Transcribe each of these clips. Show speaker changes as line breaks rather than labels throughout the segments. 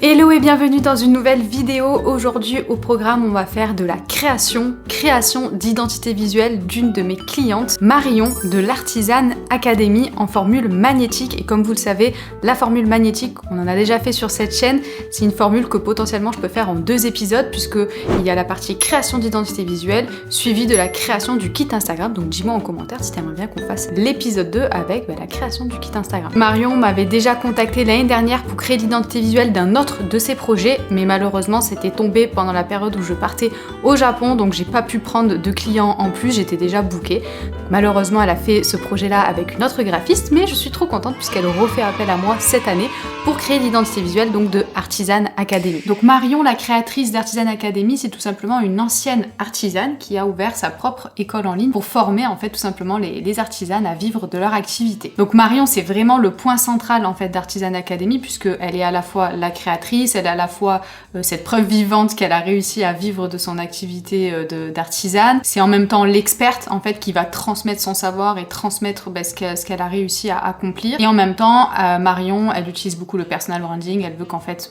Hello et bienvenue dans une nouvelle vidéo. Aujourd'hui au programme on va faire de la création d'identité visuelle d'une de mes clientes, Marion de l'Artisan Academy en formule magnétique. Et comme vous le savez, la formule magnétique, on en a déjà fait sur cette chaîne, c'est une formule que potentiellement je peux faire en 2 épisodes puisque il y a la partie création d'identité visuelle suivie de la création du kit Instagram. Donc dis-moi en commentaire si t'aimerais bien qu'on fasse l'épisode 2 avec la création du kit Instagram. Marion m'avait déjà contacté l'année dernière pour créer l'identité visuelle d'un autre de ses projets, mais malheureusement c'était tombé pendant la période où je partais au Japon, donc j'ai pas pu prendre de clients en plus, j'étais déjà bookée. Malheureusement elle a fait ce projet là avec une autre graphiste, mais je suis trop contente puisqu'elle refait appel à moi cette année pour créer l'identité visuelle donc de Artisan Academy. Donc Marion, la créatrice d'Artisan Academy, c'est tout simplement une ancienne artisane qui a ouvert sa propre école en ligne pour former en fait tout simplement les artisanes à vivre de leur activité. Donc Marion, c'est vraiment le point central en fait d'Artisan Academy puisque elle est à la fois la créatrice, elle a à la fois cette preuve vivante qu'elle a réussi à vivre de son activité d'artisane. C'est en même temps l'experte en fait qui va transmettre son savoir et transmettre ce qu'elle a réussi à accomplir. Et en même temps, Marion, elle utilise beaucoup le personal branding. Elle veut qu'en fait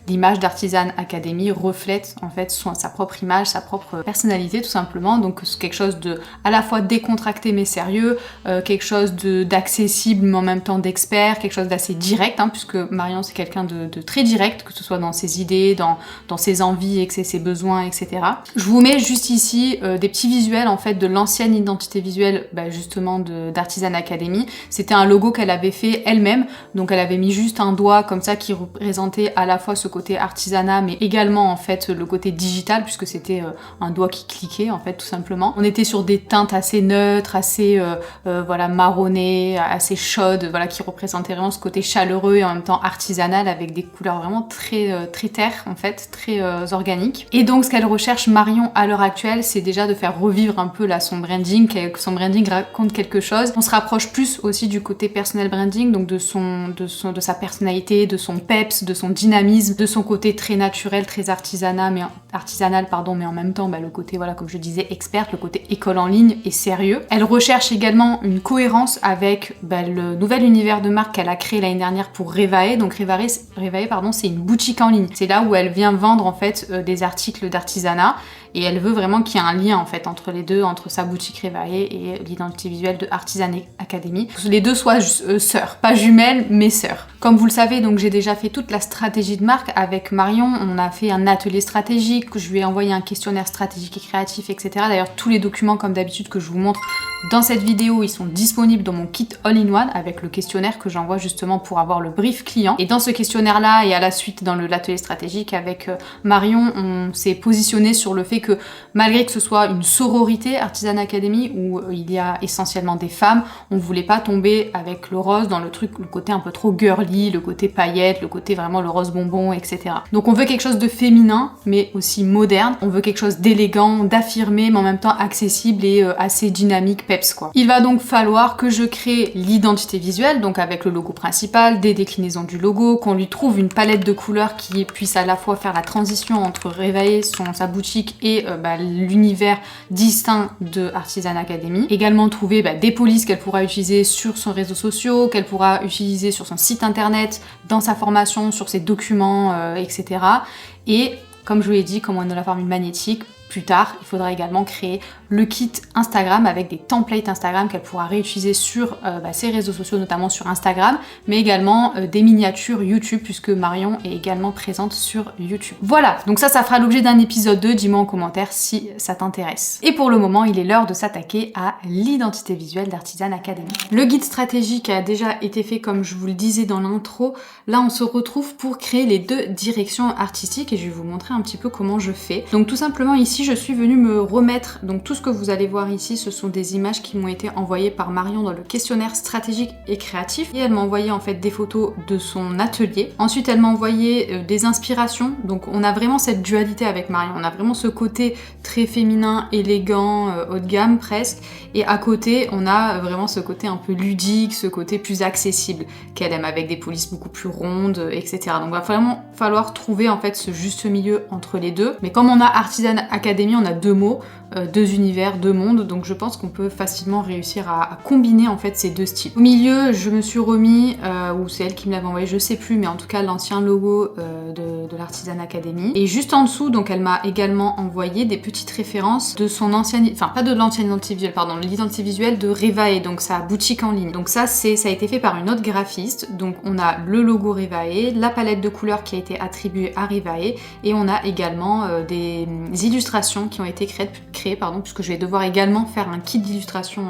l'image d'Artisan Academy reflète en fait sa propre image, sa propre personnalité tout simplement. Donc c'est quelque chose de à la fois décontracté mais sérieux, quelque chose d'accessible mais en même temps d'expert, quelque chose d'assez direct puisque Marion c'est quelqu'un de très direct, que ce soit dans ses idées, dans ses envies et ses besoins, etc. Je vous mets juste ici des petits visuels en fait de l'ancienne identité visuelle justement d'Artisan Academy. C'était un logo qu'elle avait fait elle-même, donc elle avait mis juste un doigt comme ça qui représentait à la fois ce côté artisanat mais également en fait le côté digital puisque c'était un doigt qui cliquait en fait tout simplement. On était sur des teintes assez neutres, assez marronnées, assez chaudes, qui représentaient vraiment ce côté chaleureux et en même temps artisanal avec des couleurs vraiment très terre en fait, très organiques. Et donc ce qu'elle recherche Marion à l'heure actuelle, c'est déjà de faire revivre un peu son branding, que son branding raconte quelque chose. On se rapproche plus aussi du côté personal branding, donc de sa personnalité, de son peps, de son dynamisme, de son côté très naturel, très artisanal, mais en même temps le côté comme je disais experte, le côté école en ligne et sérieux. Elle recherche également une cohérence avec le nouvel univers de marque qu'elle a créé l'année dernière pour Revae. Donc Revae, c'est une boutique en ligne. C'est là où elle vient vendre en fait des articles d'artisanat et elle veut vraiment qu'il y ait un lien en fait entre les deux, entre sa boutique Revae et l'identité visuelle de Artisan Academy. Que les deux soient sœurs, pas jumelles mais sœurs. Comme vous le savez, donc j'ai déjà fait toute la stratégie de marque avec Marion. On a fait un atelier stratégique, je lui ai envoyé un questionnaire stratégique et créatif, etc. D'ailleurs tous les documents comme d'habitude que je vous montre dans cette vidéo, ils sont disponibles dans mon kit all-in-one avec le questionnaire que j'envoie justement pour avoir le brief client. Et dans ce questionnaire-là et à la suite dans l'atelier stratégique avec Marion, on s'est positionné sur le fait que malgré que ce soit une sororité Artisan Academy où il y a essentiellement des femmes, on voulait pas tomber avec le rose dans le côté un peu trop girly, le côté paillettes, le côté vraiment le rose bonbon, etc. Donc on veut quelque chose de féminin mais aussi moderne, on veut quelque chose d'élégant, d'affirmé mais en même temps accessible et assez dynamique, peps quoi. Il va donc falloir que je crée l'identité visuelle, donc avec le logo principal, des déclinaisons du logo, qu'on lui trouve une palette de couleurs qui puisse à la fois faire la transition entre Revae, sa boutique et l'univers distinct de Artisan Academy. Également trouver des polices qu'elle pourra utiliser sur son réseau social, qu'elle pourra utiliser sur son site internet, dans sa formation, sur ses documents, etc. Et comme je vous l'ai dit, comme on a la formule magnétique, plus tard, il faudra également créer le kit Instagram avec des templates Instagram qu'elle pourra réutiliser sur ses réseaux sociaux, notamment sur Instagram, mais également des miniatures YouTube puisque Marion est également présente sur YouTube. Voilà, donc ça fera l'objet d'un épisode 2, dis-moi en commentaire si ça t'intéresse. Et pour le moment, il est l'heure de s'attaquer à l'identité visuelle d'Artisan Academy. Le guide stratégique a déjà été fait comme je vous le disais dans l'intro. Là, on se retrouve pour créer les 2 directions artistiques et je vais vous montrer un petit peu comment je fais. Donc tout simplement ici, je suis venue me remettre, donc tout ce que vous allez voir ici, ce sont des images qui m'ont été envoyées par Marion dans le questionnaire stratégique et créatif. Et elle m'a envoyé en fait des photos de son atelier. Ensuite, elle m'a envoyé des inspirations. Donc on a vraiment cette dualité avec Marion. On a vraiment ce côté très féminin, élégant, haut de gamme presque. Et à côté, on a vraiment ce côté un peu ludique, ce côté plus accessible qu'elle aime avec des polices beaucoup plus rondes, etc. Donc il va vraiment falloir trouver en fait ce juste milieu entre les deux. Mais comme on a Artisan Academy, on a 2 mots, 2 univers univers, deux mondes, donc je pense qu'on peut facilement réussir à combiner en fait ces deux styles. Au milieu, je me suis remis, ou c'est elle qui me l'avait envoyé, je sais plus, mais en tout cas l'ancien logo de l'Artisan Academy. Et juste en dessous, donc elle m'a également envoyé des petites références de son ancienne, enfin pas de l'ancienne identité visuelle, pardon, l'identité visuelle de Revae, donc sa boutique en ligne. Donc ça a été fait par une autre graphiste, donc on a le logo Revae, la palette de couleurs qui a été attribuée à Revae, et on a également des illustrations qui ont été créées, puisque je vais devoir également faire un kit d'illustration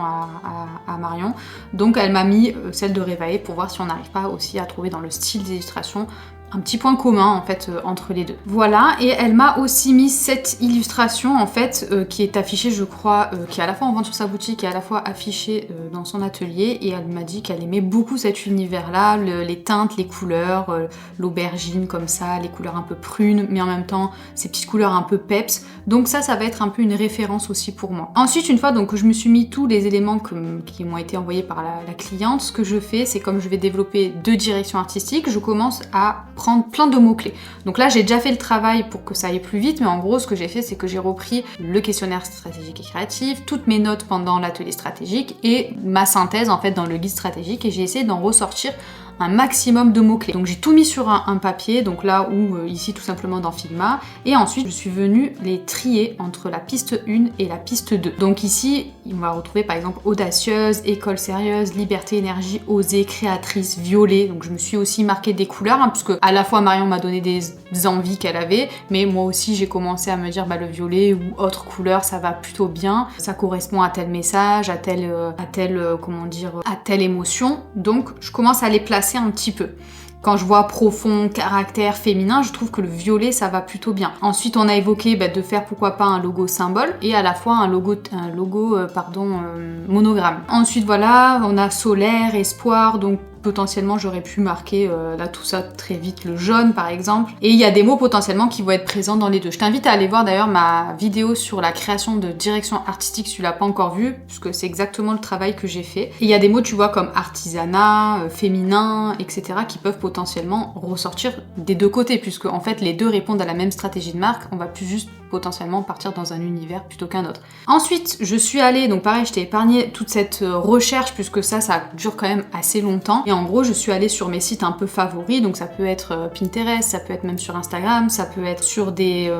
à Marion. Donc elle m'a mis celle de Revae pour voir si on n'arrive pas aussi à trouver dans le style d'illustration un petit point commun en fait entre les deux. Voilà, et elle m'a aussi mis cette illustration en fait qui est affichée, je crois, qui est à la fois en vente sur sa boutique et à la fois affichée dans son atelier, et elle m'a dit qu'elle aimait beaucoup cet univers là, les teintes, les couleurs, l'aubergine comme ça, les couleurs un peu prunes mais en même temps ces petites couleurs un peu peps, donc ça va être un peu une référence aussi pour moi. Ensuite, une fois donc que je me suis mis tous les éléments qui m'ont été envoyés par la cliente, ce que je fais, c'est comme je vais développer deux directions artistiques, je commence à prendre plein de mots-clés. Donc là, j'ai déjà fait le travail pour que ça aille plus vite, mais en gros, ce que j'ai fait, c'est que j'ai repris le questionnaire stratégique et créatif, toutes mes notes pendant l'atelier stratégique et ma synthèse en fait dans le guide stratégique, et j'ai essayé d'en ressortir un maximum de mots-clés. Donc j'ai tout mis sur un papier, donc là ou ici tout simplement dans Figma, et ensuite je suis venue les trier entre la piste 1 et la piste 2. Donc ici, on va retrouver par exemple audacieuse, école sérieuse, liberté, énergie, osée, créatrice, violet. Donc je me suis aussi marqué des couleurs, hein, parce que à la fois Marion m'a donné des envies qu'elle avait, mais moi aussi j'ai commencé à me dire bah le violet ou autre couleur ça va plutôt bien, ça correspond à tel message, à telle émotion. Donc je commence à les placer un petit peu. Quand je vois profond, caractère, féminin, je trouve que le violet ça va plutôt bien. Ensuite on a évoqué de faire pourquoi pas un logo symbole et à la fois un logo monogramme. Ensuite voilà, on a solaire, espoir, donc potentiellement j'aurais pu marquer là tout ça très vite, le jaune par exemple. Et il y a des mots potentiellement qui vont être présents dans les deux. Je t'invite à aller voir d'ailleurs ma vidéo sur la création de direction artistique si tu l'as pas encore vue, puisque c'est exactement le travail que j'ai fait. Et il y a des mots tu vois comme artisanat, féminin, etc. qui peuvent potentiellement ressortir des deux côtés, puisque en fait les deux répondent à la même stratégie de marque, on va plus juste potentiellement partir dans un univers plutôt qu'un autre. Ensuite je suis allée, donc pareil je t'ai épargné toute cette recherche puisque ça dure quand même assez longtemps, et en gros je suis allée sur mes sites un peu favoris, donc ça peut être Pinterest, ça peut être même sur Instagram, ça peut être sur des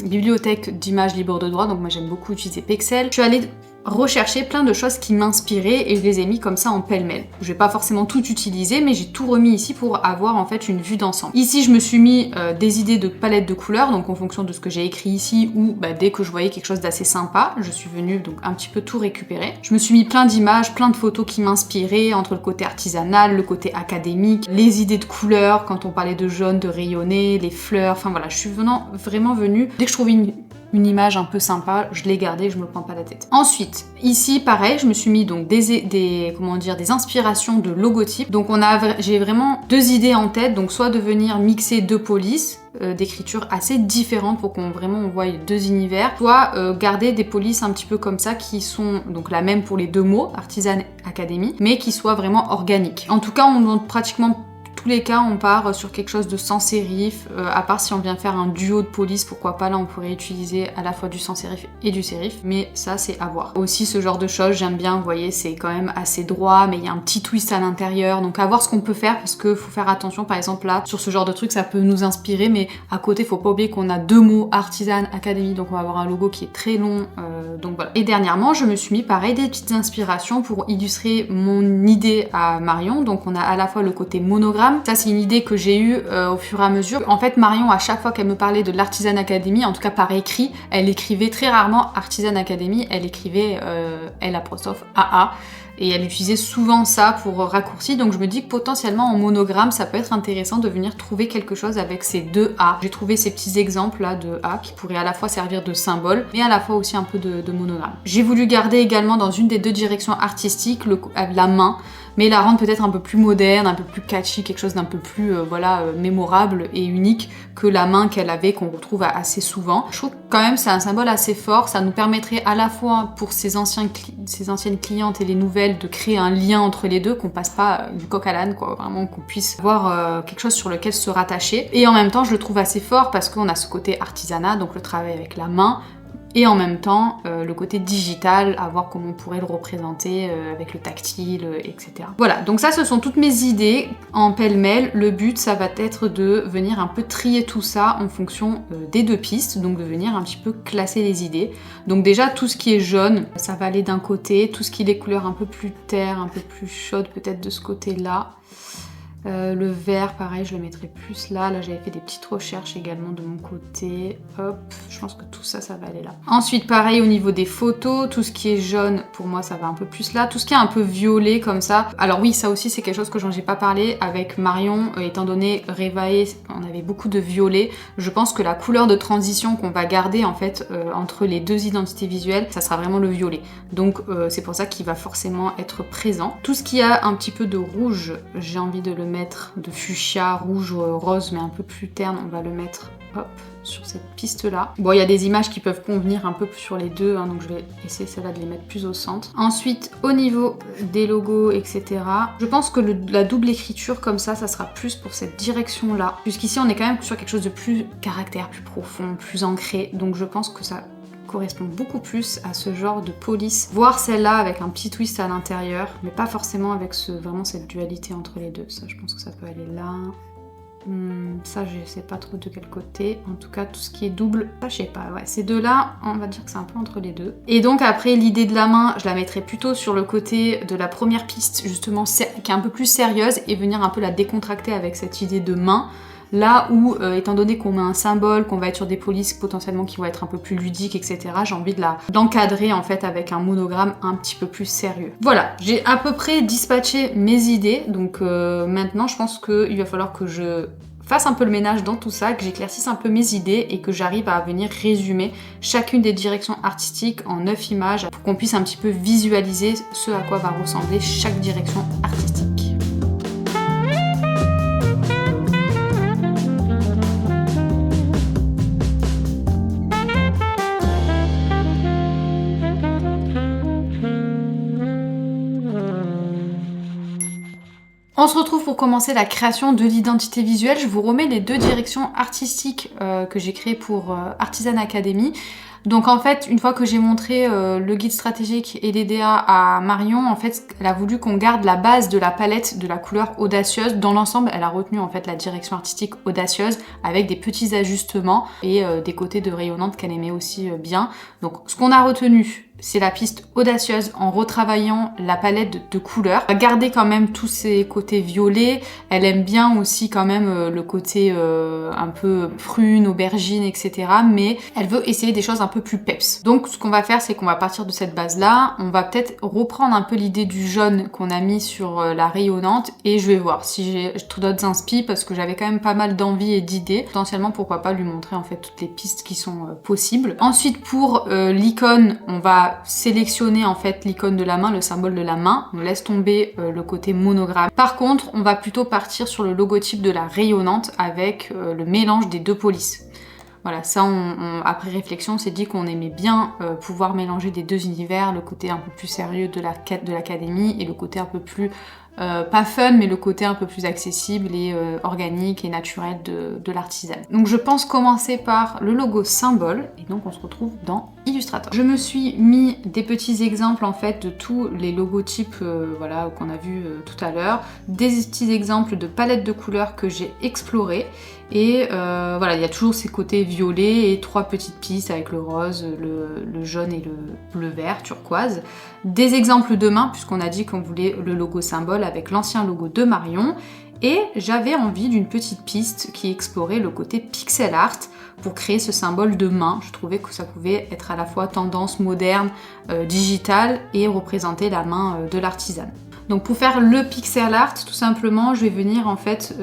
bibliothèques d'images libres de droit, donc moi j'aime beaucoup utiliser Pexel. Je suis allée rechercher plein de choses qui m'inspiraient et je les ai mis comme ça en pêle-mêle. Je vais pas forcément tout utiliser, mais j'ai tout remis ici pour avoir en fait une vue d'ensemble. Ici je me suis mis des idées de palette de couleurs, donc en fonction de ce que j'ai écrit ici, ou dès que je voyais quelque chose d'assez sympa, je suis venue donc un petit peu tout récupérer. Je me suis mis plein d'images, plein de photos qui m'inspiraient, entre le côté artisanal, le côté académique, les idées de couleurs, quand on parlait de jaune, de rayonné, les fleurs, enfin voilà, je suis vraiment venue, dès que je trouvais une image un peu sympa, je l'ai gardée, je me prends pas la tête. Ensuite, ici, pareil, je me suis mis donc des inspirations de logotypes. Donc j'ai vraiment deux idées en tête, donc soit de venir mixer deux polices d'écriture assez différentes pour qu'on voit deux univers, soit garder des polices un petit peu comme ça qui sont donc la même pour les deux mots, Artisan Academy, mais qui soient vraiment organiques. En tout cas, on montre pratiquement tous les cas, on part sur quelque chose de sans sérif, à part si on vient faire un duo de police, pourquoi pas, là on pourrait utiliser à la fois du sans sérif et du sérif, mais ça c'est à voir. Aussi ce genre de choses, j'aime bien, vous voyez, c'est quand même assez droit, mais il y a un petit twist à l'intérieur, donc à voir ce qu'on peut faire, parce que faut faire attention, par exemple là, sur ce genre de truc, ça peut nous inspirer, mais à côté, faut pas oublier qu'on a deux mots, Artisan Academy, donc on va avoir un logo qui est très long, donc voilà. Et dernièrement, je me suis mis pareil des petites inspirations pour illustrer mon idée à Marion, donc on a à la fois le côté monogramme. Ça c'est une idée que j'ai eue au fur et à mesure. En fait Marion, à chaque fois qu'elle me parlait de l'Artisan Academy, en tout cas par écrit, elle écrivait très rarement Artisan Academy, elle écrivait L''AA. Et elle utilisait souvent ça pour raccourci, donc je me dis que potentiellement en monogramme ça peut être intéressant de venir trouver quelque chose avec ces deux A. J'ai trouvé ces petits exemples là de A qui pourraient à la fois servir de symbole mais à la fois aussi un peu de monogramme. J'ai voulu garder également dans une des deux directions artistiques la main, mais la rendre peut-être un peu plus moderne, un peu plus catchy, quelque chose d'un peu plus mémorable et unique que la main qu'elle avait, qu'on retrouve assez souvent. Je trouve que quand même c'est un symbole assez fort, ça nous permettrait à la fois pour ses anciennes clientes et les nouvelles de créer un lien entre les deux, qu'on passe pas du coq à l'âne, quoi, vraiment qu'on puisse avoir quelque chose sur lequel se rattacher. Et en même temps je le trouve assez fort parce qu'on a ce côté artisanat, donc le travail avec la main, et en même temps le côté digital, à voir comment on pourrait le représenter avec le tactile, etc. Voilà, donc ça ce sont toutes mes idées en pêle-mêle. Le but ça va être de venir un peu trier tout ça en fonction des deux pistes, donc de venir un petit peu classer les idées. Donc déjà tout ce qui est jaune, ça va aller d'un côté, tout ce qui est les couleurs un peu plus terre, un peu plus chaudes peut-être de ce côté-là. Le vert, pareil, je le mettrai plus là. Là, j'avais fait des petites recherches également de mon côté. Hop, je pense que tout ça, ça va aller là. Ensuite, pareil, au niveau des photos, tout ce qui est jaune, pour moi, ça va un peu plus là. Tout ce qui est un peu violet, comme ça. Alors oui, ça aussi, c'est quelque chose que j'en ai pas parlé avec Marion. Étant donné Revae, on avait beaucoup de violet. Je pense que la couleur de transition qu'on va garder, en fait, entre les deux identités visuelles, ça sera vraiment le violet. Donc, c'est pour ça qu'il va forcément être présent. Tout ce qui a un petit peu de rouge, j'ai envie de le mettre de fuchsia, rouge, rose, mais un peu plus terne, on va le mettre hop, sur cette piste là. Bon, il y a des images qui peuvent convenir un peu sur les deux, hein, donc je vais essayer celle-là de les mettre plus au centre. Ensuite, au niveau des logos, etc., je pense que la double écriture comme ça sera plus pour cette direction là, puisqu'ici on est quand même sur quelque chose de plus caractère, plus profond, plus ancré, donc je pense que ça correspond beaucoup plus à ce genre de police, voire celle-là avec un petit twist à l'intérieur, mais pas forcément avec vraiment cette dualité entre les deux. Ça, je pense que ça peut aller là. Ça, je sais pas trop de quel côté. En tout cas, tout ce qui est double, ça, je sais pas. Ouais, ces deux-là, on va dire que c'est un peu entre les deux. Et donc après, l'idée de la main, je la mettrais plutôt sur le côté de la première piste, justement, qui est un peu plus sérieuse, et venir un peu la décontracter avec cette idée de main. Là où, étant donné qu'on met un symbole, qu'on va être sur des polices potentiellement qui vont être un peu plus ludiques, etc., j'ai envie de l'encadrer en fait avec un monogramme un petit peu plus sérieux. Voilà, j'ai à peu près dispatché mes idées, donc maintenant je pense qu'il va falloir que je fasse un peu le ménage dans tout ça, que j'éclaircisse un peu mes idées et que j'arrive à venir résumer chacune des directions artistiques en 9 images pour qu'on puisse un petit peu visualiser ce à quoi va ressembler chaque direction artistique. On se retrouve pour commencer la création de l'identité visuelle. Je vous remets les deux directions artistiques que j'ai créées pour Artisan Academy. Donc en fait, une fois que j'ai montré le guide stratégique et les DA à Marion, en fait, elle a voulu qu'on garde la base de la palette de la couleur audacieuse. Dans l'ensemble, elle a retenu en fait la direction artistique audacieuse avec des petits ajustements et des côtés de rayonnante qu'elle aimait aussi bien. Donc ce qu'on a retenu, c'est la piste audacieuse en retravaillant la palette de couleurs. Elle va garder quand même tous ses côtés violets. Elle aime bien aussi quand même le côté un peu prune, aubergine, etc. Mais elle veut essayer des choses un peu plus peps. Donc ce qu'on va faire, c'est qu'on va partir de cette base-là. On va peut-être reprendre un peu l'idée du jaune qu'on a mis sur la rayonnante et je vais voir si j'ai d'autres inspi parce que j'avais quand même pas mal d'envie et d'idées. Potentiellement, pourquoi pas lui montrer en fait toutes les pistes qui sont possibles. Ensuite, pour l'icône, on va sélectionner en fait l'icône de la main, le symbole de la main. On laisse tomber le côté monogramme. Par contre, on va plutôt partir sur le logotype de la rayonnante avec le mélange des deux polices. Voilà, ça, après réflexion, on s'est dit qu'on aimait bien pouvoir mélanger des deux univers, le côté un peu plus sérieux de l'académie et le côté un peu plus pas fun, mais le côté un peu plus accessible et organique et naturel de l'artisan. Donc je pense commencer par le logo symbole, et donc on se retrouve dans Illustrator. Je me suis mis des petits exemples en fait de tous les logotypes voilà, qu'on a vu tout à l'heure, des petits exemples de palettes de couleurs que j'ai explorées, et voilà, il y a toujours ces côtés violets et 3 petites pistes avec le rose, le jaune et le bleu-vert, turquoise. Des exemples de main, puisqu'on a dit qu'on voulait le logo symbole avec l'ancien logo de Marion. Et j'avais envie d'une petite piste qui explorait le côté pixel art pour créer ce symbole de main. Je trouvais que ça pouvait être à la fois tendance moderne, digitale et représenter la main de l'artisan. Donc pour faire le pixel art, tout simplement, je vais venir en fait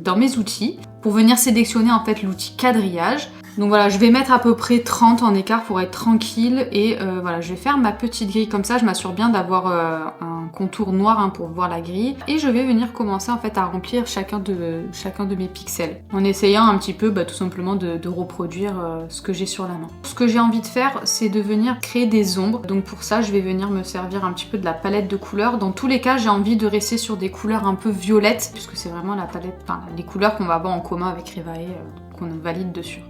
dans mes outils pour venir sélectionner en fait l'outil quadrillage. Donc voilà, je vais mettre à peu près 30 en écart pour être tranquille et voilà, je vais faire ma petite grille comme ça, je m'assure bien d'avoir un contour noir hein, pour voir la grille et je vais venir commencer en fait à remplir chacun de mes pixels en essayant un petit peu tout simplement de reproduire ce que j'ai sur la main. Ce que j'ai envie de faire, c'est de venir créer des ombres, donc pour ça je vais venir me servir un petit peu de la palette de couleurs. Dans tous les cas, j'ai envie de rester sur des couleurs un peu violettes puisque c'est vraiment la palette, enfin les couleurs qu'on va avoir en commun avec Revae qu'on valide dessus.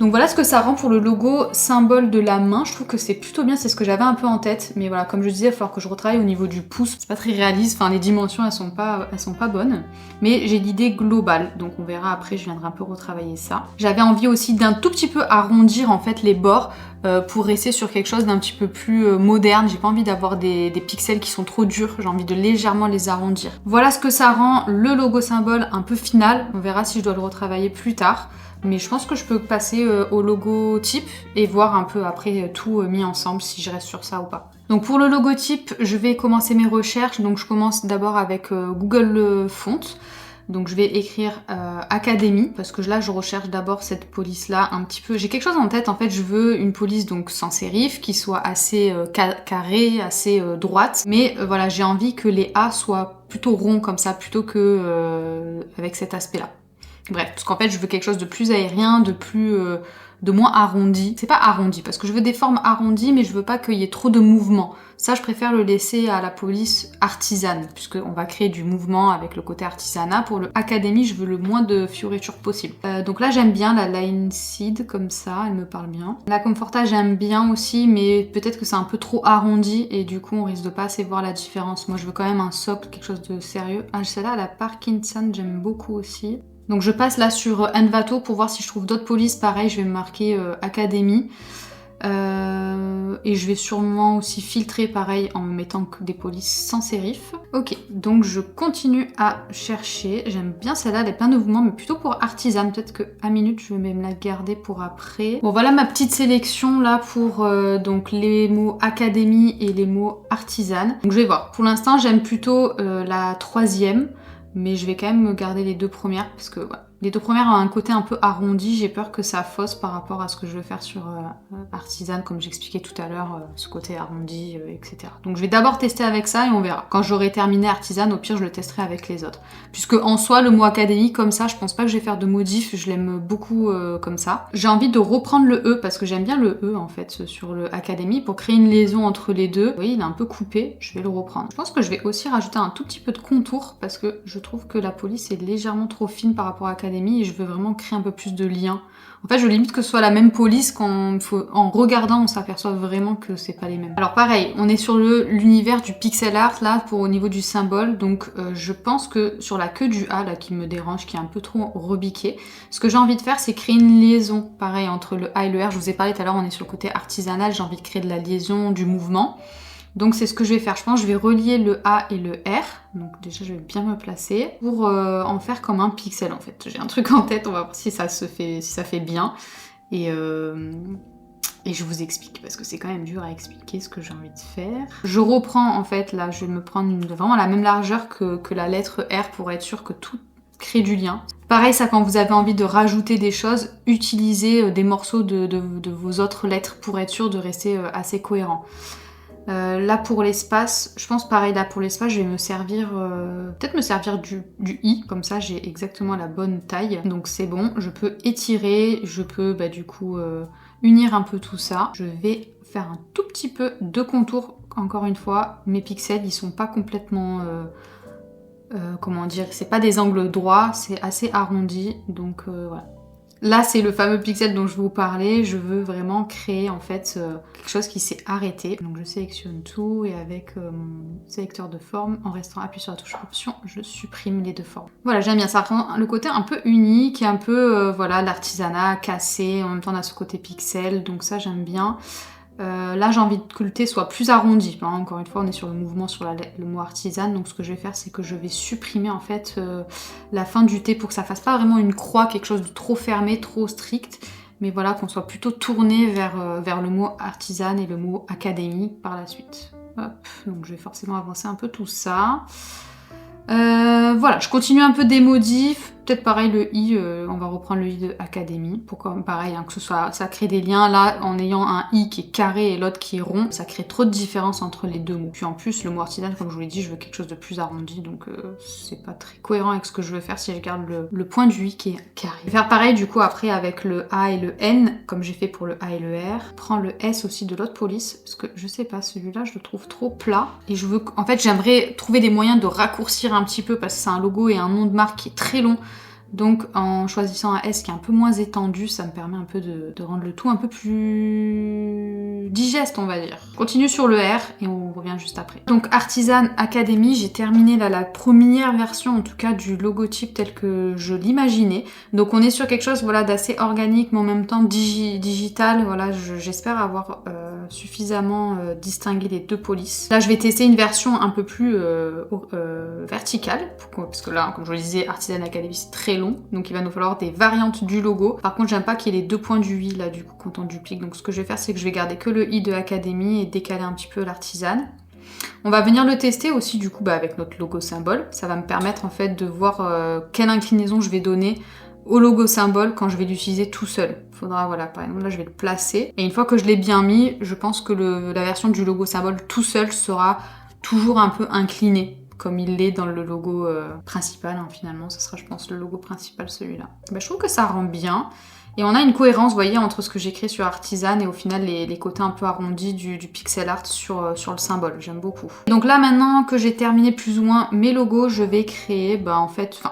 Donc voilà ce que ça rend pour le logo symbole de la main. Je trouve que c'est plutôt bien, c'est ce que j'avais un peu en tête. Mais voilà, comme je disais, il va falloir que je retravaille au niveau du pouce. C'est pas très réaliste, enfin les dimensions elles sont pas bonnes. Mais j'ai l'idée globale, donc on verra après, je viendrai un peu retravailler ça. J'avais envie aussi d'un tout petit peu arrondir en fait les bords pour rester sur quelque chose d'un petit peu plus moderne. J'ai pas envie d'avoir des pixels qui sont trop durs, j'ai envie de légèrement les arrondir. Voilà ce que ça rend le logo symbole un peu final. On verra si je dois le retravailler plus tard. Mais je pense que je peux passer au logotype et voir un peu après tout mis ensemble si je reste sur ça ou pas. Donc pour le logotype, je vais commencer mes recherches. Donc je commence d'abord avec Google Font. Donc je vais écrire Académie parce que là je recherche d'abord cette police là un petit peu. J'ai quelque chose en tête en fait, je veux une police donc sans sérif qui soit assez carrée, assez droite. Mais voilà, j'ai envie que les A soient plutôt ronds comme ça plutôt que avec cet aspect là. Bref, parce qu'en fait je veux quelque chose de plus aérien, de moins arrondi. C'est pas arrondi, parce que je veux des formes arrondies, mais je veux pas qu'il y ait trop de mouvement. Ça, je préfère le laisser à la police artisane, puisqu'on va créer du mouvement avec le côté artisanat. Pour le Académie, je veux le moins de fioritures possible. Donc là, j'aime bien la line seed, comme ça, elle me parle bien. La Comforta, j'aime bien aussi, mais peut-être que c'est un peu trop arrondi, et du coup, on risque de pas assez voir la différence. Moi, je veux quand même un socle, quelque chose de sérieux. Ah, celle-là, la Parkinson, j'aime beaucoup aussi. Donc je passe là sur Envato pour voir si je trouve d'autres polices. Pareil, je vais me marquer Académie. Et je vais sûrement aussi filtrer pareil en me mettant que des polices sans sérif. Ok, donc je continue à chercher. J'aime bien celle-là, elle est plein de mouvements, mais plutôt pour artisan. Peut-être qu'à minute, je vais même la garder pour après. Bon, voilà ma petite sélection là pour donc les mots Académie et les mots artisan. Donc je vais voir. Pour l'instant, j'aime plutôt la troisième. Mais je vais quand même garder les deux premières parce que ouais, les deux premières ont un côté un peu arrondi, j'ai peur que ça fausse par rapport à ce que je veux faire sur Artisan, comme j'expliquais tout à l'heure, ce côté arrondi, etc. Donc je vais d'abord tester avec ça et on verra. Quand j'aurai terminé Artisan, au pire je le testerai avec les autres. Puisque en soi, le mot Académie, comme ça, je pense pas que je vais faire de modif, je l'aime beaucoup comme ça. J'ai envie de reprendre le E, parce que j'aime bien le E en fait sur le Académie, pour créer une liaison entre les deux. Vous voyez, il est un peu coupé, je vais le reprendre. Je pense que je vais aussi rajouter un tout petit peu de contour, parce que je trouve que la police est légèrement trop fine par rapport à Académie et je veux vraiment créer un peu plus de lien. En fait, je limite que ce soit la même police quand en regardant, on s'aperçoit vraiment que c'est pas les mêmes. Alors pareil, on est sur l'univers du pixel art là au niveau du symbole, donc je pense que sur la queue du A là qui me dérange, qui est un peu trop rebiqué, ce que j'ai envie de faire c'est créer une liaison pareil entre le A et le R. Je vous ai parlé tout à l'heure, on est sur le côté artisanal, j'ai envie de créer de la liaison, du mouvement. Donc c'est ce que je vais faire, je pense que je vais relier le A et le R, donc déjà je vais bien me placer, pour en faire comme un pixel en fait. J'ai un truc en tête, on va voir si ça fait bien, et je vous explique, parce que c'est quand même dur à expliquer ce que j'ai envie de faire. Je reprends en fait, là je vais me prendre vraiment la même largeur que la lettre R pour être sûr que tout crée du lien. Pareil, ça, quand vous avez envie de rajouter des choses, utilisez des morceaux de vos autres lettres pour être sûr de rester assez cohérent. Là pour l'espace, je pense pareil, là pour l'espace je vais me servir, peut-être me servir du I, comme ça j'ai exactement la bonne taille, donc c'est bon, je peux étirer, je peux du coup unir un peu tout ça. Je vais faire un tout petit peu de contour, encore une fois, mes pixels ils sont pas complètement, comment dire, c'est pas des angles droits, c'est assez arrondi, donc voilà. Là, c'est le fameux pixel dont je vous parlais. Je veux vraiment créer en fait quelque chose qui s'est arrêté. Donc je sélectionne tout et avec mon sélecteur de forme, en restant appuyé sur la touche option, je supprime les deux formes. Voilà, j'aime bien ça. Rend le côté un peu unique et un peu voilà, l'artisanat cassé. En même temps, on a ce côté pixel, donc ça j'aime bien. Là j'ai envie que le T soit plus arrondi, hein. Encore une fois on est sur le mouvement, sur le mot artisan, donc ce que je vais faire c'est que je vais supprimer en fait la fin du T pour que ça fasse pas vraiment une croix, quelque chose de trop fermé, trop strict, mais voilà qu'on soit plutôt tourné vers le mot artisan et le mot académie par la suite. Hop, donc je vais forcément avancer un peu tout ça. Voilà, je continue un peu des modifs, peut-être pareil le I, on va reprendre le I de Académie, pourquoi pareil, hein, que ce soit, ça crée des liens, là en ayant un I qui est carré et l'autre qui est rond, ça crée trop de différence entre les deux mots. Puis en plus le mot artisan, comme je vous l'ai dit, je veux quelque chose de plus arrondi, donc c'est pas très cohérent avec ce que je veux faire si je garde le point du I qui est carré. Je vais faire pareil du coup après avec le A et le N, comme j'ai fait pour le A et le R. Je prends le S aussi de l'autre police, parce que je sais pas, celui-là je le trouve trop plat, et je veux, en fait j'aimerais trouver des moyens de raccourcir un petit peu, parce que c'est un logo et un nom de marque qui est très long. Donc en choisissant un S qui est un peu moins étendu, ça me permet un peu de rendre le tout un peu plus digeste, on va dire. Je continue sur le R et on revient juste après. Donc Artisan Academy, j'ai terminé là la première version en tout cas du logotype tel que je l'imaginais. Donc on est sur quelque chose voilà, d'assez organique mais en même temps digital. Voilà, j'espère avoir suffisamment distingué les deux polices. Là je vais tester une version un peu plus verticale, parce que là comme je vous le disais, Artisan Academy c'est très long, donc il va nous falloir des variantes du logo. Par contre j'aime pas qu'il y ait les deux points du i là du coup quand on duplique, donc ce que je vais faire c'est que je vais garder que le i de Academy et décaler un petit peu l'artisan. On va venir le tester aussi du coup avec notre logo symbole, ça va me permettre en fait de voir quelle inclinaison je vais donner au logo symbole quand je vais l'utiliser tout seul. Il faudra, voilà, par exemple là je vais le placer, et une fois que je l'ai bien mis, je pense que la version du logo symbole tout seul sera toujours un peu incliné, comme il l'est dans le logo principal, hein, finalement, ce sera je pense le logo principal celui-là. Bah, je trouve que ça rend bien, et on a une cohérence, vous voyez, entre ce que j'ai créé sur Artisan et au final les côtés un peu arrondis du pixel art sur le symbole, j'aime beaucoup. Donc là maintenant que j'ai terminé plus ou moins mes logos, je vais créer,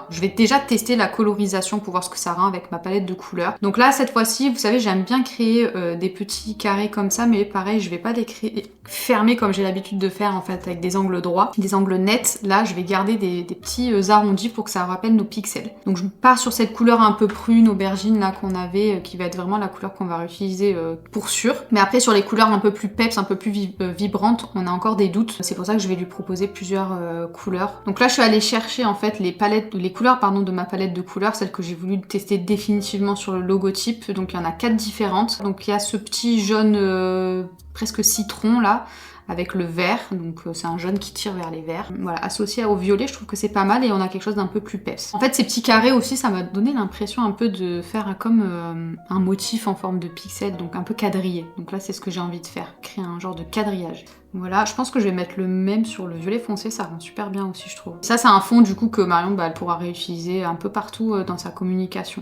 je vais déjà tester la colorisation pour voir ce que ça rend avec ma palette de couleurs. Donc là cette fois-ci, vous savez, j'aime bien créer des petits carrés comme ça, mais pareil, je vais pas les créer fermés comme j'ai l'habitude de faire en fait avec des angles droits, des angles nets. Là je vais garder des petits arrondis pour que ça rappelle nos pixels. Donc je pars sur cette couleur un peu prune, aubergine là qu'on avait, qui va être vraiment la couleur qu'on va réutiliser pour sûr. Mais après sur les couleurs un peu plus peps, un peu plus vibrantes, on a encore des doutes. C'est pour ça que je vais lui proposer plusieurs couleurs. Donc là je suis allée chercher en fait les couleurs de ma palette de couleurs, celles que j'ai voulu tester définitivement sur le logotype. Donc il y en a 4 différentes. Donc il y a ce petit jaune presque citron là, avec le vert, donc c'est un jaune qui tire vers les verts. Voilà, associé au violet, je trouve que c'est pas mal et on a quelque chose d'un peu plus peps. En fait, ces petits carrés aussi, ça m'a donné l'impression un peu de faire comme un motif en forme de pixel, donc un peu quadrillé. Donc là, c'est ce que j'ai envie de faire, créer un genre de quadrillage. Voilà, je pense que je vais mettre le même sur le violet foncé, ça rend super bien aussi, je trouve. Ça, c'est un fond du coup que Marion, elle pourra réutiliser un peu partout dans sa communication.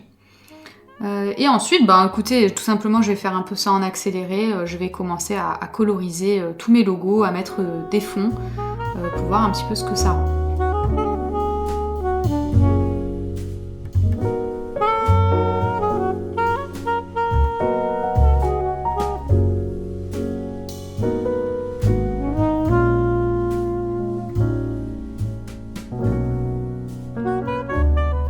Et ensuite, écoutez, tout simplement, je vais faire un peu ça en accéléré. Je vais commencer à coloriser tous mes logos, à mettre des fonds pour voir un petit peu ce que ça rend.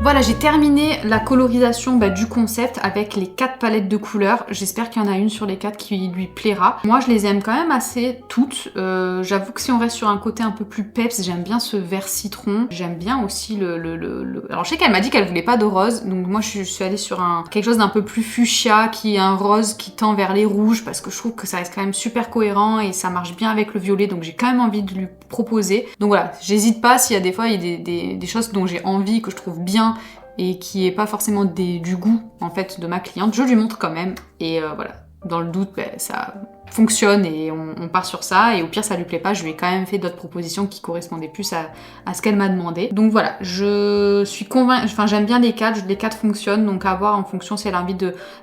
Voilà, j'ai terminé la colorisation du concept avec les 4 palettes de couleurs. J'espère qu'il y en a une sur les 4 qui lui plaira. Moi, je les aime quand même assez toutes. J'avoue que si on reste sur un côté un peu plus peps, j'aime bien ce vert citron. J'aime bien aussi Alors, je sais qu'elle m'a dit qu'elle voulait pas de rose, donc moi, je suis allée sur quelque chose d'un peu plus fuchsia, qui est un rose qui tend vers les rouges, parce que je trouve que ça reste quand même super cohérent et ça marche bien avec le violet, donc j'ai quand même envie de lui proposer. Donc voilà, j'hésite pas s'il y a des fois il y a des choses dont j'ai envie, que je trouve bien, et qui est pas forcément du goût en fait de ma cliente, je lui montre quand même, et voilà, dans le doute ça fonctionne et on part sur ça, et au pire ça lui plaît pas, je lui ai quand même fait d'autres propositions qui correspondaient plus à ce qu'elle m'a demandé. Donc voilà, je suis convaincue, j'aime bien les 4 fonctionnent, donc à voir en fonction si elle a envie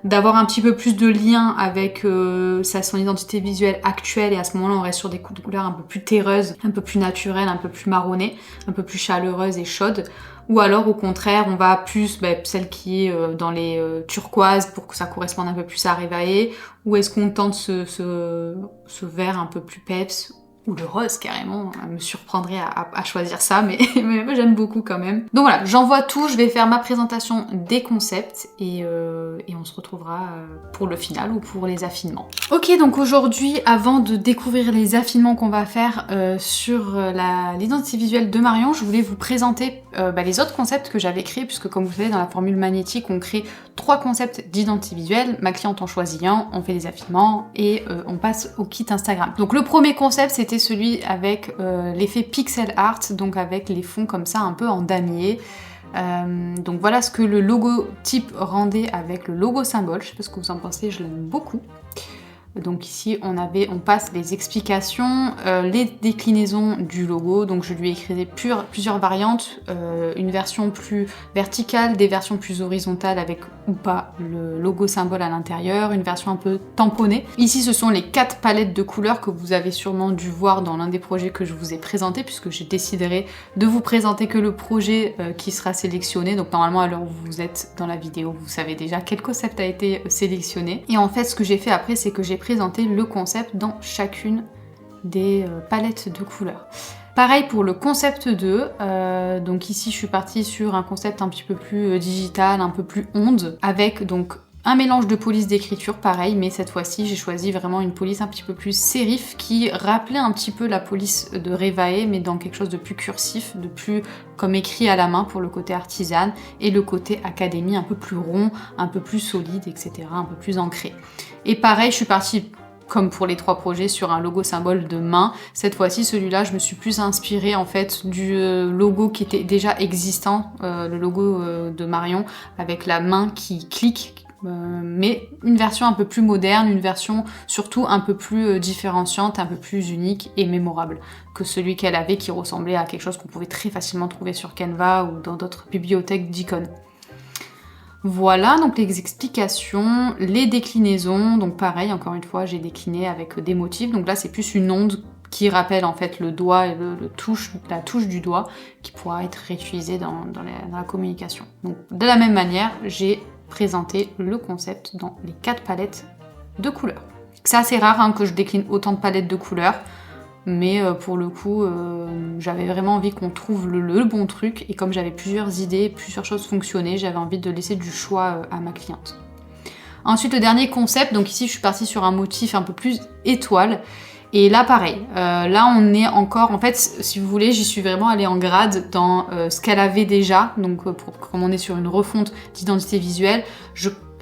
d'avoir un petit peu plus de lien avec son identité visuelle actuelle, et à ce moment-là on reste sur des couleurs un peu plus terreuses, un peu plus naturelles, un peu plus marronnées, un peu plus chaleureuses et chaudes. Ou alors au contraire, on va plus celle qui est dans les turquoises pour que ça corresponde un peu plus à Revae, ou est-ce qu'on tente ce vert un peu plus peps, ou le rose carrément, elle me surprendrait à choisir ça, mais moi j'aime beaucoup quand même. Donc voilà, j'envoie tout, je vais faire ma présentation des concepts, et on se retrouvera pour le final ou pour les affinements. Ok, donc aujourd'hui, avant de découvrir les affinements qu'on va faire sur l'identité visuelle de Marion, je voulais vous présenter les autres concepts que j'avais créés, puisque comme vous savez, dans la formule magnétique, on crée 3 concepts d'identité visuelle. Ma cliente en choisit un, on fait des affinements et on passe au kit Instagram. Donc le premier concept, c'était celui avec l'effet pixel art, donc avec les fonds comme ça un peu en damier. Donc voilà ce que le logotype rendait avec le logo symbole. Je sais pas ce que vous en pensez, je l'aime beaucoup. Donc ici on passe les explications, les déclinaisons du logo. Donc je lui ai créé plusieurs variantes, une version plus verticale, des versions plus horizontales avec ou pas le logo symbole à l'intérieur, une version un peu tamponnée. Ici ce sont les 4 palettes de couleurs que vous avez sûrement dû voir dans l'un des projets que je vous ai présenté, puisque j'ai décidé de vous présenter que le projet qui sera sélectionné. Donc normalement à l'heure où vous êtes dans la vidéo, vous savez déjà quel concept a été sélectionné. Et en fait ce que j'ai fait après, c'est que j'ai présenté le concept dans chacune des palettes de couleurs. Pareil pour le concept 2, donc ici je suis partie sur un concept un petit peu plus digital, un peu plus onde, avec donc un mélange de police d'écriture pareil, mais cette fois-ci j'ai choisi vraiment une police un petit peu plus sérif qui rappelait un petit peu la police de Revae, mais dans quelque chose de plus cursif, de plus comme écrit à la main pour le côté artisan, et le côté académie un peu plus rond, un peu plus solide, etc., un peu plus ancré. Et pareil, je suis partie comme pour les 3 projets, sur un logo symbole de main. Cette fois-ci, celui-là, je me suis plus inspirée en fait du logo qui était déjà existant, le logo de Marion, avec la main qui clique, mais une version un peu plus moderne, une version surtout un peu plus différenciante, un peu plus unique et mémorable que celui qu'elle avait, qui ressemblait à quelque chose qu'on pouvait très facilement trouver sur Canva ou dans d'autres bibliothèques d'icônes. Voilà, donc les explications, les déclinaisons, donc pareil, encore une fois, j'ai décliné avec des motifs, donc là c'est plus une onde qui rappelle en fait le doigt et la touche du doigt, qui pourra être réutilisée dans la communication. Donc de la même manière, j'ai présenté le concept dans les 4 palettes de couleurs. C'est assez rare hein, que je décline autant de palettes de couleurs, mais pour le coup, j'avais vraiment envie qu'on trouve le bon truc, et comme j'avais plusieurs idées, plusieurs choses fonctionnaient, j'avais envie de laisser du choix à ma cliente. Ensuite, le dernier concept, donc ici je suis partie sur un motif un peu plus étoile, et là pareil, là on est encore, en fait si vous voulez, j'y suis vraiment allée en grade dans ce qu'elle avait déjà, donc comme on est sur une refonte d'identité visuelle,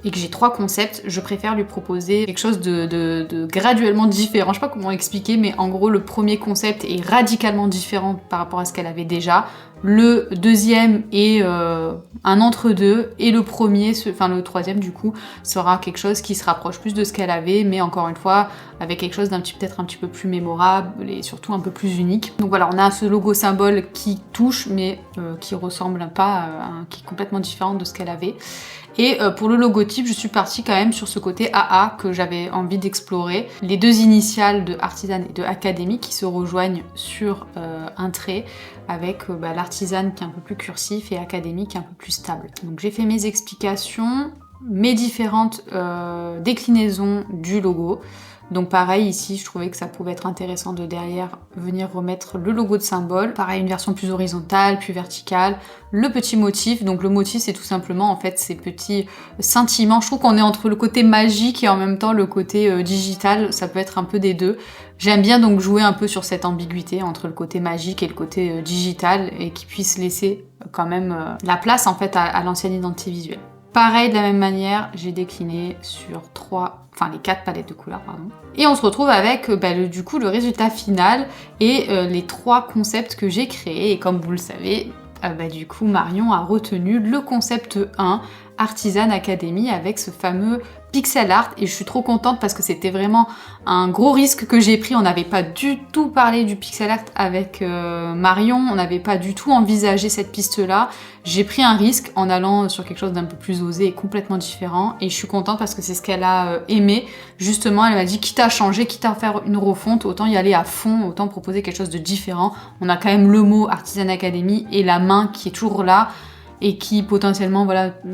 et que j'ai 3 concepts, je préfère lui proposer quelque chose de graduellement différent. Je sais pas comment expliquer, mais en gros, le premier concept est radicalement différent par rapport à ce qu'elle avait déjà. Le deuxième est un entre-deux, et le le troisième du coup, sera quelque chose qui se rapproche plus de ce qu'elle avait, mais encore une fois, avec quelque chose peut-être un petit peu plus mémorable et surtout un peu plus unique. Donc voilà, on a ce logo symbole qui touche, mais qui ressemble pas, qui est complètement différent de ce qu'elle avait. Et pour le logotype, je suis partie quand même sur ce côté AA que j'avais envie d'explorer. Les 2 initiales de Artisan et de Académie qui se rejoignent sur un trait, avec l'artisan qui est un peu plus cursif et Académie qui est un peu plus stable. Donc j'ai fait mes explications, mes différentes déclinaisons du logo. Donc pareil, ici, je trouvais que ça pouvait être intéressant de derrière venir remettre le logo de symbole. Pareil, une version plus horizontale, plus verticale. Le petit motif, donc le motif, c'est tout simplement en fait ces petits scintillements. Je trouve qu'on est entre le côté magique et en même temps le côté digital. Ça peut être un peu des deux. J'aime bien donc jouer un peu sur cette ambiguïté entre le côté magique et le côté digital, et qui puisse laisser quand même la place en fait à l'ancienne identité visuelle. Pareil, de la même manière, j'ai décliné sur les 4 palettes de couleurs, pardon. Et on se retrouve avec du coup le résultat final et les 3 concepts que j'ai créés. Et comme vous le savez, du coup Marion a retenu le concept 1, Artisan Academy, avec ce fameux pixel art, et je suis trop contente parce que c'était vraiment un gros risque que j'ai pris. On n'avait pas du tout parlé du pixel art avec Marion, on n'avait pas du tout envisagé cette piste-là. J'ai pris un risque en allant sur quelque chose d'un peu plus osé et complètement différent, et je suis contente parce que c'est ce qu'elle a aimé. Justement, elle m'a dit quitte à changer, quitte à faire une refonte, autant y aller à fond, autant proposer quelque chose de différent. On a quand même le mot Artisan Academy et la main qui est toujours là, et qui potentiellement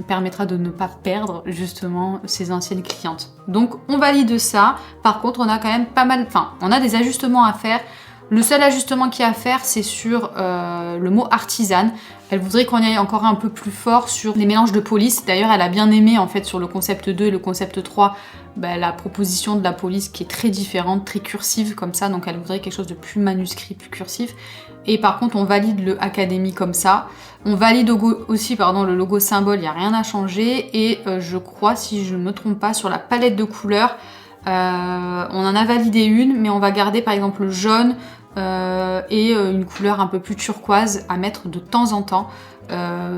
permettra de ne pas perdre justement ses anciennes clientes. Donc on valide ça. Par contre, on a quand même on a des ajustements à faire. Le seul ajustement qu'il y a à faire, c'est sur le mot artisan. Elle voudrait qu'on y aille encore un peu plus fort sur les mélanges de police. D'ailleurs, elle a bien aimé en fait sur le concept 2 et le concept 3, la proposition de la police qui est très différente, très cursive comme ça. Donc elle voudrait quelque chose de plus manuscrit, plus cursif. Et par contre, on valide le Academy comme ça. On valide aussi le logo symbole, il n'y a rien à changer. Et je crois, si je ne me trompe pas, sur la palette de couleurs, on en a validé une, mais on va garder par exemple le jaune et une couleur un peu plus turquoise à mettre de temps en temps.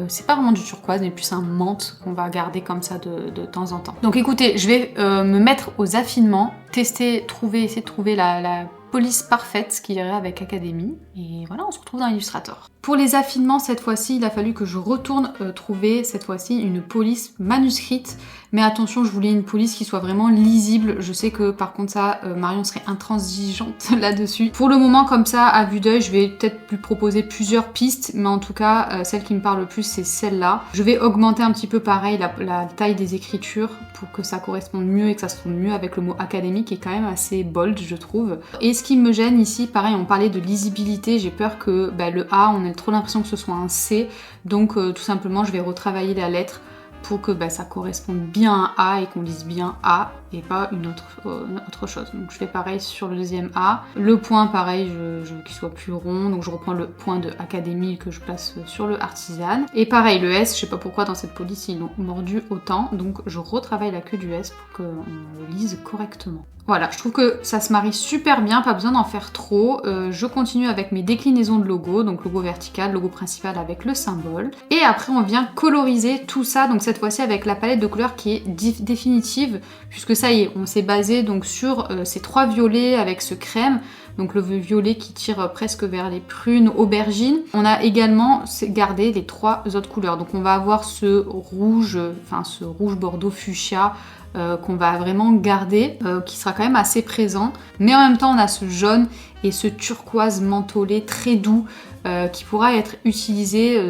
C'est pas vraiment du turquoise, mais plus un menthe qu'on va garder comme ça de temps en temps. Donc écoutez, je vais me mettre aux affinements, essayer de trouver la police parfaite qui irait avec Academy. Et voilà, on se retrouve dans Illustrator. Pour les affinements, cette fois-ci, il a fallu que je retourne trouver cette fois-ci une police manuscrite. Mais attention, je voulais une police qui soit vraiment lisible. Je sais que par contre ça, Marion serait intransigeante là-dessus. Pour le moment, comme ça, à vue d'œil, je vais peut-être lui proposer plusieurs pistes. Mais en tout cas, celle qui me parle le plus, c'est celle-là. Je vais augmenter un petit peu pareil la taille des écritures pour que ça corresponde mieux et que ça se trouve mieux avec le mot académique qui est quand même assez bold, je trouve. Et ce qui me gêne ici, pareil, on parlait de lisibilité. J'ai peur que le A, on ait trop l'impression que ce soit un C. Donc tout simplement, je vais retravailler la lettre pour que ça corresponde bien à A et qu'on lise bien A et pas une autre chose. Donc je fais pareil sur le deuxième A. Le point, pareil, je veux qu'il soit plus rond, donc je reprends le point de académie que je place sur le artisan. Et pareil, le S, je sais pas pourquoi dans cette police ils l'ont mordu autant, donc je retravaille la queue du S pour qu'on le lise correctement. Voilà, je trouve que ça se marie super bien, pas besoin d'en faire trop. Je continue avec mes déclinaisons de logo, donc logo vertical, logo principal avec le symbole. Et après on vient coloriser tout ça, donc cette fois-ci avec la palette de couleurs qui est définitive, puisque ça y est, on s'est basé donc sur ces 3 violets avec ce crème. Donc le violet qui tire presque vers les prunes, aubergines. On a également gardé les 3 autres couleurs. Donc on va avoir ce rouge bordeaux fuchsia qu'on va vraiment garder, qui sera quand même assez présent. Mais en même temps on a ce jaune et ce turquoise mentholé très doux qui pourra être utilisé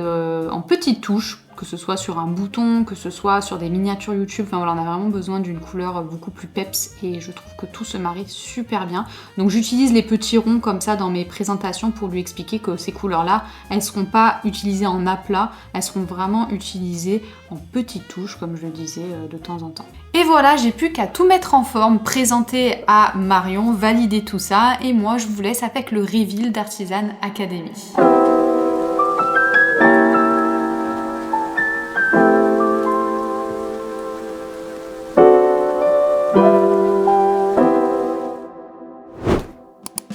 en petites touches, que ce soit sur un bouton, que ce soit sur des miniatures YouTube, enfin voilà, on a vraiment besoin d'une couleur beaucoup plus peps et je trouve que tout se marie super bien. Donc j'utilise les petits ronds comme ça dans mes présentations pour lui expliquer que ces couleurs-là, elles ne seront pas utilisées en aplat, elles seront vraiment utilisées en petites touches, comme je le disais de temps en temps. Et voilà, j'ai plus qu'à tout mettre en forme, présenter à Marion, valider tout ça, et moi je vous laisse avec le reveal d'Artisan Academy.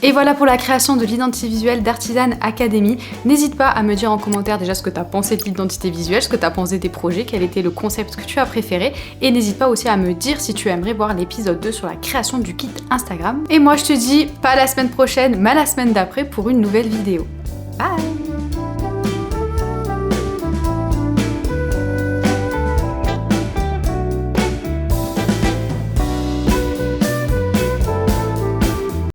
Et voilà pour la création de l'identité visuelle d'Artisan Academy. N'hésite pas à me dire en commentaire déjà ce que tu as pensé de l'identité visuelle, ce que tu as pensé des projets, quel était le concept que tu as préféré. Et n'hésite pas aussi à me dire si tu aimerais voir l'épisode 2 sur la création du kit Instagram. Et moi je te dis pas la semaine prochaine, mais la semaine d'après pour une nouvelle vidéo. Bye!